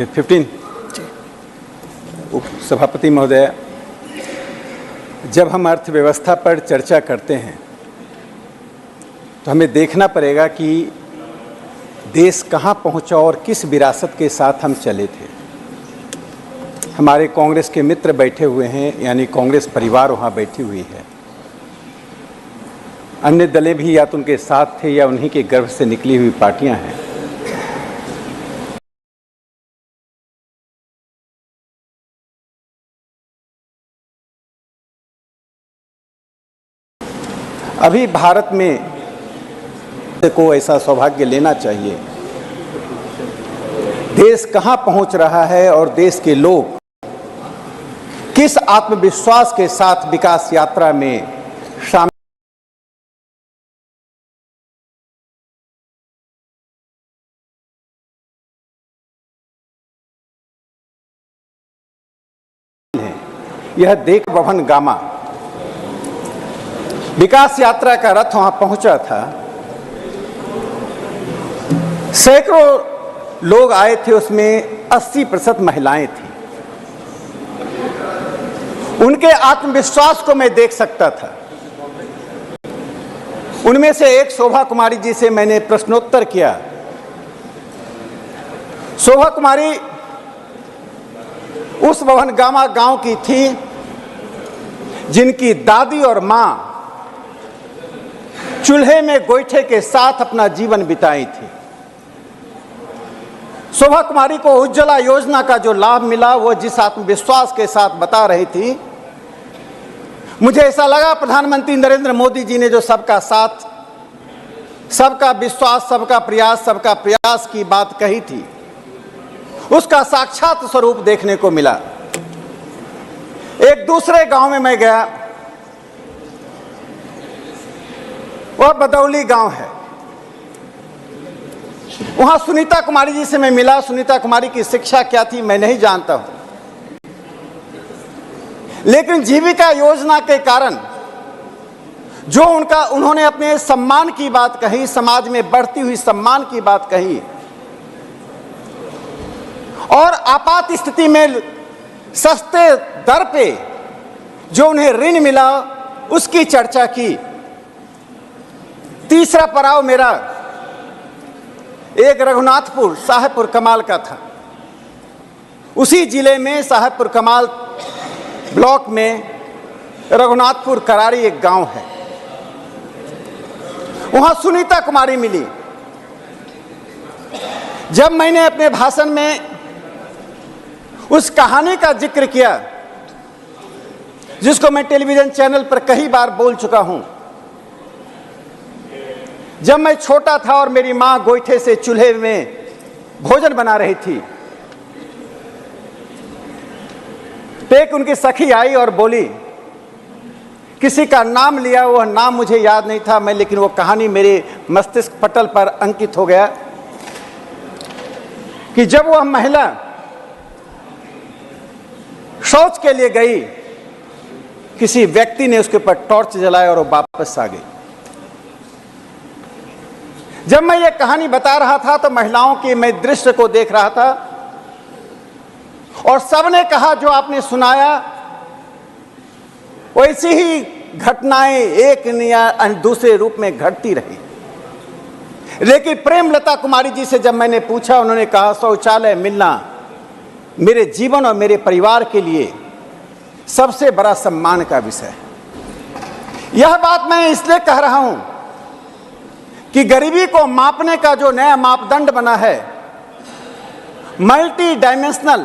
15 उप सभापति महोदय, जब हम अर्थव्यवस्था पर चर्चा करते हैं तो हमें देखना पड़ेगा कि देश कहाँ पहुँचा और किस विरासत के साथ हम चले थे। हमारे कांग्रेस के मित्र बैठे हुए हैं, यानी कांग्रेस परिवार वहाँ बैठी हुई है। अन्य दलें भी या तो उनके साथ थे या उन्हीं के गर्भ से निकली हुई पार्टियां हैं। अभी भारत में को ऐसा सौभाग्य लेना चाहिए। देश कहां पहुंच रहा है और देश के लोग किस आत्मविश्वास के साथ विकास यात्रा में शामिल हैं, यह देख भवन गामा विकास यात्रा का रथ वहां पहुंचा था। सैकड़ों लोग आए थे, उसमें 80% महिलाएं थी। उनके आत्मविश्वास को मैं देख सकता था। उनमें से एक शोभा कुमारी जी से मैंने प्रश्नोत्तर किया। शोभा कुमारी उस भवन गामा गांव की थी जिनकी दादी और मां चूल्हे में गोईठे के साथ अपना जीवन बिताई थी। शोभा कुमारी को उज्ज्वला योजना का जो लाभ मिला, वो जिस आत्मविश्वास के साथ बता रही थी, मुझे ऐसा लगा प्रधानमंत्री नरेंद्र मोदी जी ने जो सबका साथ, सबका विश्वास, सबका प्रयास की बात कही थी, उसका साक्षात स्वरूप देखने को मिला। एक दूसरे गांव में मैं गया, वह बदौली गांव है। वहां सुनीता कुमारी जी से मैं मिला। सुनीता कुमारी की शिक्षा क्या थी मैं नहीं जानता हूं, लेकिन जीविका योजना के कारण जो उन्होंने अपने सम्मान की बात कही, समाज में बढ़ती हुई सम्मान की बात कही और आपात स्थिति में सस्ते दर पे जो उन्हें ऋण मिला, उसकी चर्चा की। तीसरा पड़ाव मेरा एक रघुनाथपुर साहेबपुर कमाल का था। उसी जिले में साहेबपुर कमाल ब्लॉक में रघुनाथपुर करारी एक गांव है। वहां सुनीता कुमारी मिली। जब मैंने अपने भाषण में उस कहानी का जिक्र किया जिसको मैं टेलीविजन चैनल पर कई बार बोल चुका हूं, जब मैं छोटा था और मेरी मां गोईठे से चूल्हे में भोजन बना रही थी, तो एक उनकी सखी आई और बोली, किसी का नाम लिया, वह नाम मुझे याद नहीं था मैं, लेकिन वो कहानी मेरे मस्तिष्क पटल पर अंकित हो गया कि जब वह महिला शौच के लिए गई, किसी व्यक्ति ने उसके ऊपर टॉर्च जलाया और वो वापस आ गई। जब मैं ये कहानी बता रहा था तो महिलाओं के मैं दृश्य को देख रहा था और सबने कहा जो आपने सुनाया वैसी ही घटनाएं एक या दूसरे रूप में घटती रही। लेकिन प्रेमलता कुमारी जी से जब मैंने पूछा, उन्होंने कहा शौचालय मिलना मेरे जीवन और मेरे परिवार के लिए सबसे बड़ा सम्मान का विषय है। यह बात मैं इसलिए कह रहा हूं कि गरीबी को मापने का जो नया मापदंड बना है, multi dimensional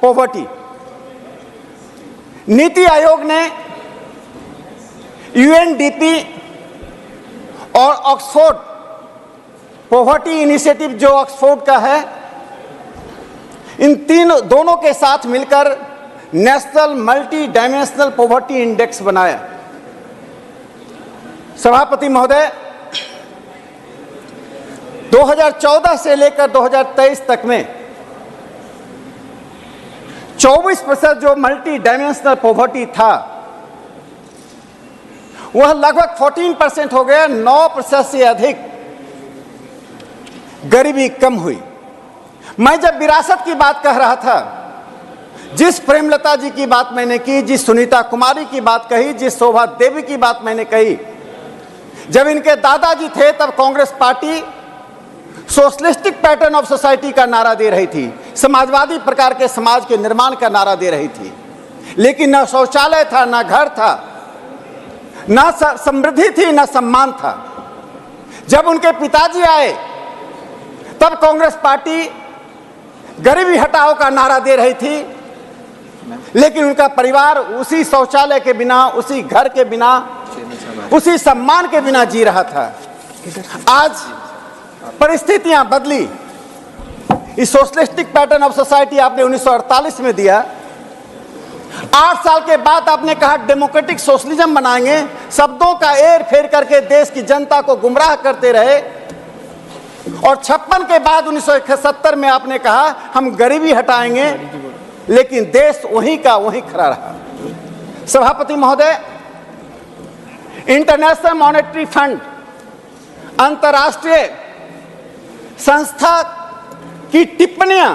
poverty, NITI Aayog ने यूएनडीपी और ऑक्सफोर्ड पॉवर्टी इनिशिएटिव जो ऑक्सफोर्ड का है, इन दोनों के साथ मिलकर national multi dimensional poverty index बनाया। सभापति महोदय, 2014 से लेकर 2023 तक में 24% जो मल्टी डायमेंशनल पॉवर्टी था, वह लगभग 14% हो गया। 9% से अधिक गरीबी कम हुई। मैं जब विरासत की बात कह रहा था, जिस प्रेमलता जी की बात मैंने की, जिस सुनीता कुमारी की बात कही, जिस शोभा देवी की बात मैंने कही, जब इनके दादाजी थे तब Congress party socialistic pattern of society का नारा दे रही थी, समाजवादी प्रकार के समाज के निर्माण का नारा दे रही थी। लेकिन न शौचालय था, न घर था, न समृद्धि थी, न सम्मान था। जब उनके पिताजी आए तब कांग्रेस पार्टी गरीबी हटाओ का नारा दे रही थी, लेकिन उनका परिवार उसी शौचालय के बिना, उसी घर के बिना, उसी सम्मान के बिना जी रहा था। आज परिस्थितियां बदली। इस सोशलिस्टिक पैटर्न ऑफ सोसाइटी आपने 1948 में दिया। 8 साल के बाद आपने कहा डेमोक्रेटिक सोशलिज्म बनाएंगे, शब्दों का एर फेर करके देश की जनता को गुमराह करते रहे। और 56 के बाद 1971 में आपने कहा हम गरीबी हटाएंगे, लेकिन देश वहीं का वहीं खड़ा रहा। सभापति महोदय, इंटरनेशनल मॉनेटरी फंड, अंतर्राष्ट्रीय संस्था की टिप्पणियां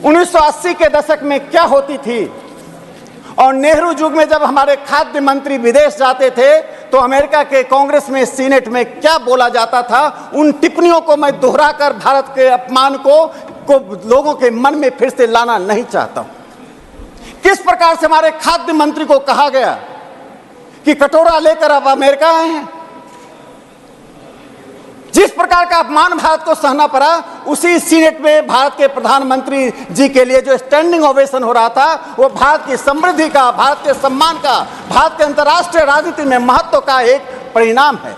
1980 के दशक में क्या होती थी, और नेहरू युग में जब हमारे खाद्य मंत्री विदेश जाते थे तो अमेरिका के कांग्रेस में, सीनेट में क्या बोला जाता था, उन टिप्पणियों को मैं दोहराकर भारत के अपमान को लोगों के मन में फिर से लाना नहीं चाहता हूं। किस प्रकार से हमारे खाद्य मंत्री को कहा गया कि कटोरा लेकर आप अमेरिका आए हैं। जिस प्रकार का अपमान भारत को सहना पड़ा, उसी सीनेट में भारत के प्रधानमंत्री जी के लिए जो स्टैंडिंग ओवेशन हो रहा था, वो भारत की समृद्धि का, भारत के सम्मान का, भारत के अंतर्राष्ट्रीय राजनीति में महत्व का एक परिणाम है।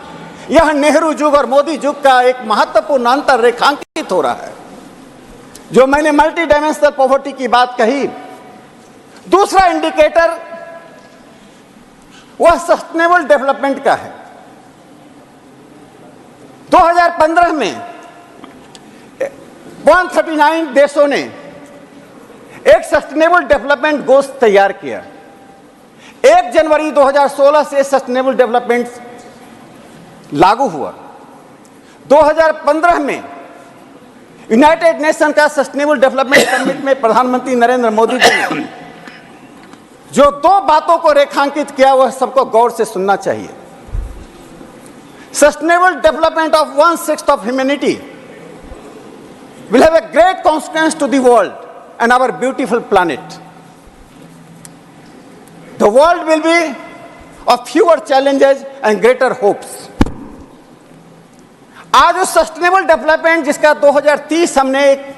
यह नेहरू युग और मोदी युग का एक महत्वपूर्ण अंतर रेखांकित हो रहा है। जो मैंने मल्टी डायमेंशनल पॉवर्टी की बात कही, दूसरा इंडिकेटर वह सस्टेनेबल डेवलपमेंट का है। 2015 में 139 देशों ने एक सस्टेनेबल डेवलपमेंट गोल्स तैयार किया। 1 जनवरी 2016 से सस्टेनेबल डेवलपमेंट लागू हुआ। 2015 में यूनाइटेड नेशन का सस्टेनेबल डेवलपमेंट समिट में प्रधानमंत्री नरेंद्र मोदी जी ने जो 2 बातों को रेखांकित किया, वह सबको गौर से सुनना चाहिए। Sustainable development of 1/6 of humanity will have a great consequence to the world and our beautiful planet. The world will be of fewer challenges and greater hopes. आज उस सस्टेनेबल डेवलपमेंट जिसका 2030 हमने एक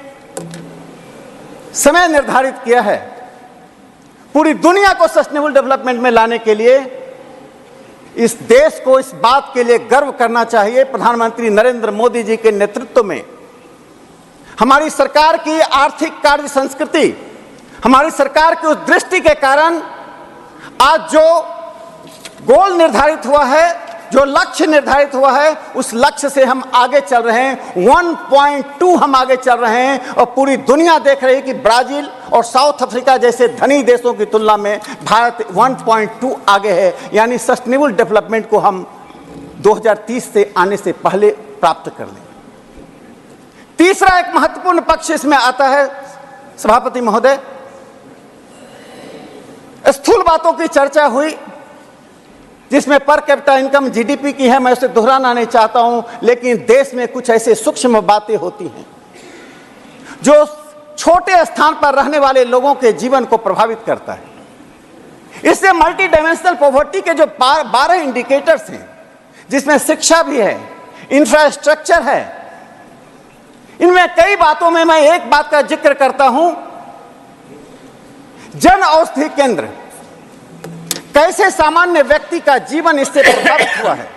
समय निर्धारित किया है, पूरी दुनिया को सस्टेनेबल डेवलपमेंट में लाने के लिए इस देश को इस बात के लिए गर्व करना चाहिए, प्रधानमंत्री नरेंद्र मोदी जी के नेतृत्व में हमारी सरकार की आर्थिक कार्य संस्कृति, हमारी सरकार की उस दृष्टि के कारण आज जो गोल निर्धारित हुआ है, जो लक्ष्य निर्धारित हुआ है, उस लक्ष्य से हम आगे चल रहे हैं। 1.2 हम आगे चल रहे हैं और पूरी दुनिया देख रही है कि ब्राजील और साउथ अफ्रीका जैसे धनी देशों की तुलना में भारत 1.2 आगे है। यानी सस्टेनेबल डेवलपमेंट को हम 2030 से आने से पहले प्राप्त कर लें। तीसरा एक महत्वपूर्ण पक्ष इसमें आता है सभापति महोदय, स्थूल बातों की चर्चा हुई जिसमें पर कैपिटा इनकम जीडीपी की है, मैं उसे दोहराना नहीं चाहता हूं, लेकिन देश में कुछ ऐसे सूक्ष्म बातें होती हैं जो छोटे स्थान पर रहने वाले लोगों के जीवन को प्रभावित करता है। इससे मल्टी डायमेंशनल पॉवर्टी के जो 12 इंडिकेटर्स हैं, जिसमें शिक्षा भी है, इंफ्रास्ट्रक्चर है, इनमें कई बातों में मैं एक बात का जिक्र करता हूं, जन औषधि केंद्र। कैसे सामान्य व्यक्ति का जीवन इससे प्रभावित हुआ है।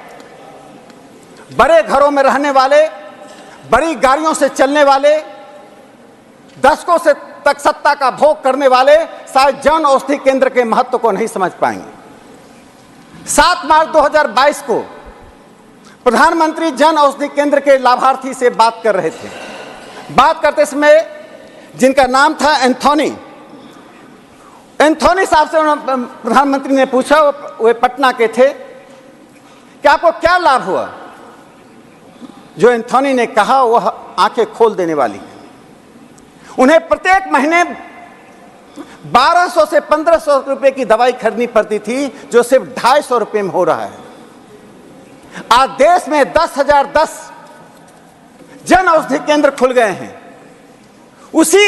बड़े घरों में रहने वाले, बड़ी गाड़ियों से चलने वाले, दशकों से तक सत्ता का भोग करने वाले शायद जन औषधि केंद्र के महत्व को नहीं समझ पाएंगे। 7 मार्च 2022 को प्रधानमंत्री जन औषधि केंद्र के लाभार्थी से बात कर रहे थे। बात करते समय जिनका नाम था एंथोनी साहब से प्रधानमंत्री ने पूछा, वे पटना के थे, कि आपको क्या लाभ हुआ। जो एंथोनी ने कहा वह आंखें खोल देने वाली है। उन्हें प्रत्येक महीने 1200 से 1500 रुपए की दवाई खरीदनी पड़ती थी, जो सिर्फ 250 रुपए में हो रहा है। आज देश में 10,010 जन औषधि केंद्र खुल गए हैं। उसी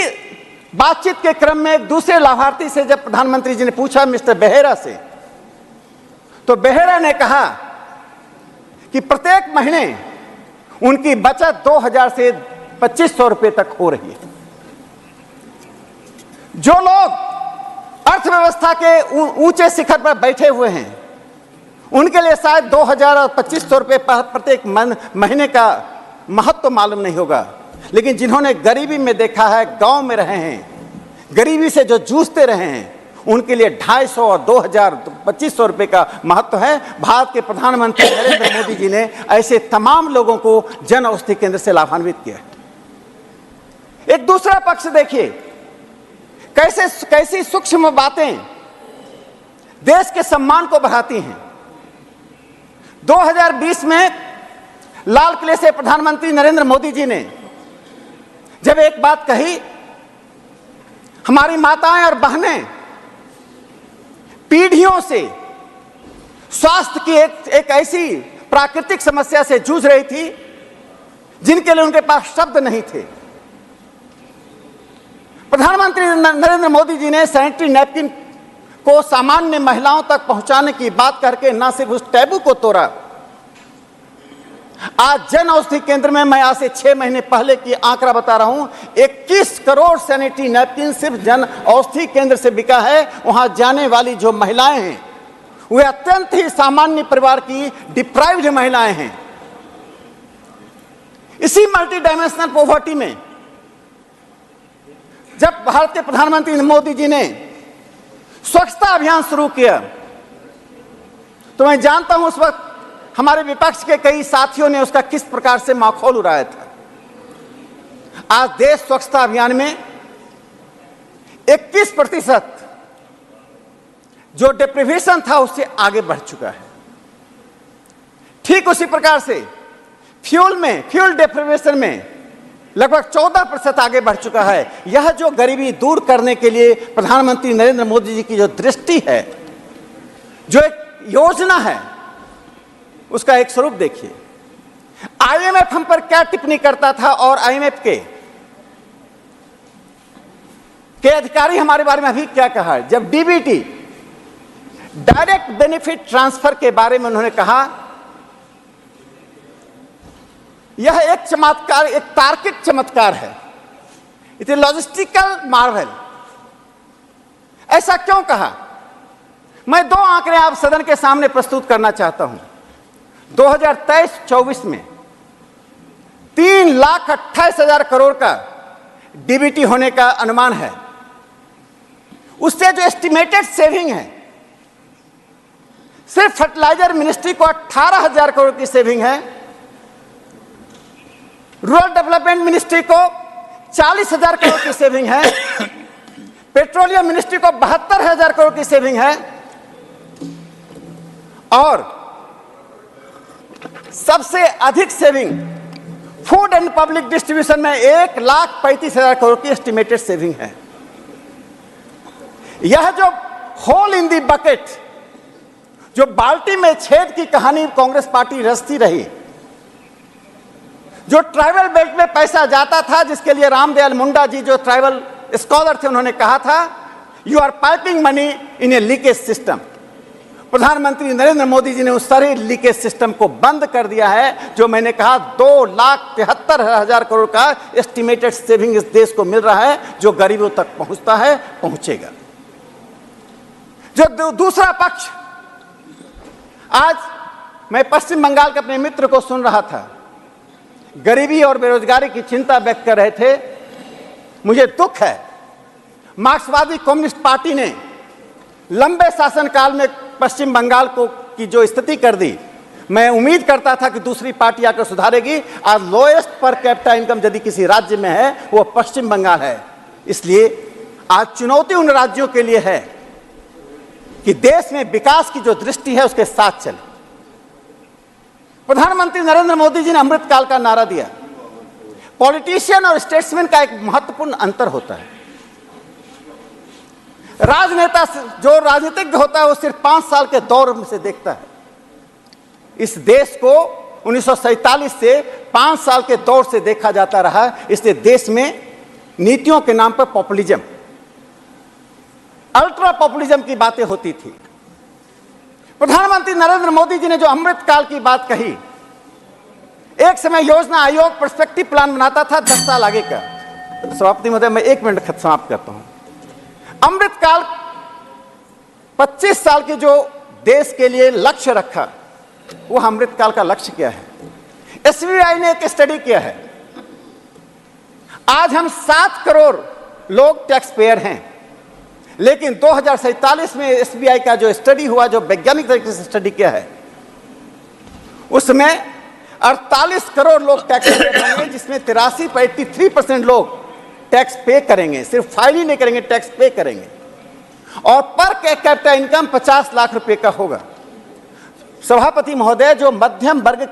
बातचीत के क्रम में एक दूसरे लाभार्थी से जब प्रधानमंत्री जी ने पूछा, मिस्टर बेहेरा से, तो बेहेरा ने कहा कि प्रत्येक महीने उनकी बचत 2000 से 2500 रुपए तक हो रही है। जो लोग अर्थव्यवस्था के ऊंचे शिखर पर बैठे हुए हैं, उनके लिए शायद 2000 और 2500 रुपए प्रत्येक महीने का महत्व तो मालूम नहीं होगा, लेकिन जिन्होंने गरीबी में देखा है, गांव में रहे हैं, गरीबी से जो जूझते रहे हैं, उनके लिए 250 और 2000 2500 रुपए का महत्व है। भारत के प्रधानमंत्री नरेंद्र मोदी जी ने ऐसे तमाम लोगों को जन औषधि केंद्र से लाभान्वित किया है। एक दूसरा पक्ष देखिए, कैसी सूक्ष्म बातें देश के सम्मान को बढ़ाती हैं। 2020 में लाल किले से प्रधानमंत्री नरेंद्र मोदी जी ने जब एक बात कही, हमारी माताएं और बहनें पीढ़ियों से स्वास्थ्य की एक ऐसी प्राकृतिक समस्या से जूझ रही थी जिनके लिए उनके पास शब्द नहीं थे। प्रधानमंत्री नरेंद्र मोदी जी ने सैनिटरी नैपकिन को सामान्य महिलाओं तक पहुंचाने की बात करके न सिर्फ उस टैबू को तोड़ा, आज जन औषधि केंद्र में, मैं आज से 6 महीने पहले की आंकड़ा बता रहा हूं, 21 करोड़ सैनिटरी नैपकिन सिर्फ जन औषधि केंद्र से बिका है। वहां जाने वाली जो महिलाएं हैं, वे अत्यंत ही सामान्य परिवार की डिप्राइव्ड महिलाएं हैं। इसी मल्टी डायमेंशनल पॉवर्टी में जब भारत के प्रधानमंत्री मोदी जी ने स्वच्छता अभियान शुरू किया, तो मैं जानता हूं उस वक्त हमारे विपक्ष के कई साथियों ने उसका किस प्रकार से माखौल उड़ाया था। आज देश स्वच्छता अभियान में 21% जो डिप्रीवेशन था उससे आगे बढ़ चुका है। ठीक उसी प्रकार से फ्यूल डिप्रीवेशन में लगभग 14% आगे बढ़ चुका है। यह जो गरीबी दूर करने के लिए प्रधानमंत्री नरेंद्र मोदी जी की जो दृष्टि है, जो एक योजना है, उसका एक स्वरूप देखिए। आईएमएफ हम पर क्या टिप्पणी करता था, और आईएमएफ के अधिकारी हमारे बारे में अभी क्या कहा है। जब डीबीटी, डायरेक्ट बेनिफिट ट्रांसफर के बारे में उन्होंने कहा, यह एक चमत्कार, एक तार्किक चमत्कार है, इट इज लॉजिस्टिकल मार्वल। ऐसा क्यों कहा? मैं 2 आंकड़े आप सदन के सामने प्रस्तुत करना चाहता हूं। 2023-24 में 3,28,000 करोड़ का डीबीटी होने का अनुमान है। उससे जो एस्टिमेटेड सेविंग है, सिर्फ फर्टिलाइजर मिनिस्ट्री को 18,000 करोड़ की सेविंग है, रूरल डेवलपमेंट मिनिस्ट्री को 40,000 करोड़ की सेविंग है, पेट्रोलियम मिनिस्ट्री को 72,000 करोड़ की सेविंग है, और सबसे अधिक saving food and public distribution में 1,35,000 करोड़ की एस्टिमेटेड सेविंग है। यह जो होल इन दी बकेट, जो बाल्टी में छेद की कहानी कांग्रेस पार्टी रचती रही, जो ट्राइबल बेल्ट में पैसा जाता था, जिसके लिए रामदयाल मुंडा जी जो ट्राइबल स्कॉलर थे, उन्होंने कहा था, you are piping money in a leakage system. प्रधानमंत्री नरेंद्र मोदी जी ने उस सारे लीकेज सिस्टम को बंद कर दिया है। जो मैंने कहा, 2,73,000 करोड़ का एस्टिमेटेड सेविंग इस देश को मिल रहा है, जो गरीबों तक पहुंचता है, पहुंचेगा। जो दूसरा पक्ष, आज मैं पश्चिम बंगाल के अपने मित्र को सुन रहा था, गरीबी और बेरोजगारी की चिंता व्यक्त कर रहे थे। मुझे दुख है, मार्क्सवादी कम्युनिस्ट पार्टी ने लंबे शासनकाल में पश्चिम बंगाल को की जो स्थिति कर दी, मैं उम्मीद करता था कि दूसरी पार्टी आकर सुधारेगी। आज लोएस्ट पर कैपिटा इनकम यदि किसी राज्य में है, वो पश्चिम बंगाल है। इसलिए आज चुनौती उन राज्यों के लिए है कि देश में विकास की जो दृष्टि है उसके साथ चले। प्रधानमंत्री नरेंद्र मोदी जी ने अमृतकाल का नारा दिया। पॉलिटिशियन और स्टेट्समैन का एक महत्वपूर्ण अंतर होता है। राजनेता जो राजनीतिज्ञ होता है वो सिर्फ 5 साल के दौर से देखता है। इस देश को 1947 से 5 साल के दौर से देखा जाता रहा, इसलिए देश में नीतियों के नाम पर पॉपुलिज्म, अल्ट्रा पॉपुलिज्म की बातें होती थी। प्रधानमंत्री नरेंद्र मोदी जी ने जो अमृत काल की बात कही, एक समय योजना आयोग पर्सपेक्टिव प्लान बनाता था 10 साल आगे का। सभापति महोदय, मैं 1 मिनट समाप्त करता हूं। अमृत काल 25 साल के जो देश के लिए लक्ष्य रखा, वो अमृत काल का लक्ष्य क्या है? एसबीआई ने एक स्टडी किया है। आज हम 7 करोड़ लोग टैक्स पेयर हैं, लेकिन 2047 में एसबीआई का जो स्टडी हुआ, जो वैज्ञानिक तरीके से स्टडी किया है, उसमें 48 करोड़ लोग टैक्स पे करेंगे, जिसमें 83% लोग टैक्स पे करेंगे, सिर्फ फाइल ही नहीं करेंगे, टैक्स पे करेंगे। और पर कैपिटा इनकम 50 लाख रुपए का होगा। सभापति महोदय, जो मध्यम वर्ग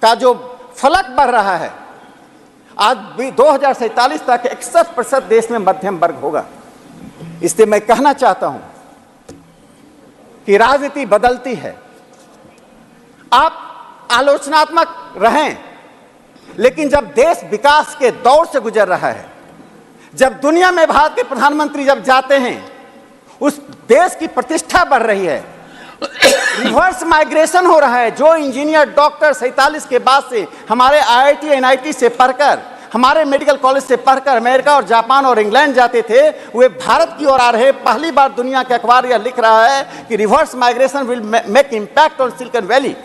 का जो फलक बढ़ रहा है, आज भी 2047 तक 61% देश में मध्यम वर्ग होगा। इसलिए मैं कहना चाहता हूं कि राजनीति बदलती है, आप आलोचनात्मक रहें, लेकिन जब देश विकास के दौर से गुजर रहा है, जब दुनिया में भारत के प्रधानमंत्री जब जाते हैं, उस देश की प्रतिष्ठा बढ़ रही है, रिवर्स माइग्रेशन हो रहा है। जो इंजीनियर, डॉक्टर 47 के बाद से हमारे आईआईटी एनआईटी से पढ़कर, हमारे मेडिकल कॉलेज से पढ़कर अमेरिका और जापान और इंग्लैंड जाते थे, वे भारत की ओर आ रहे। पहली बार दुनिया के अखबार यह लिख रहा है कि reverse migration will make impact on silicon valley.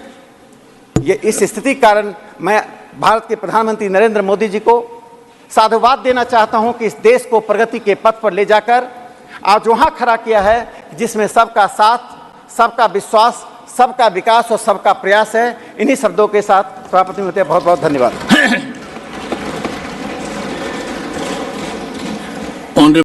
ये इस स्थिति के कारण मैं भारत के प्रधानमंत्री नरेंद्र मोदी जी को साधुवाद देना चाहता हूं कि इस देश को प्रगति के पथ पर ले जाकर आज वहां खड़ा किया है जिसमें सबका साथ, सबका विश्वास, सबका विकास और सबका प्रयास है। इन्हीं शब्दों के साथ सभापति महोदय, बहुत बहुत धन्यवाद।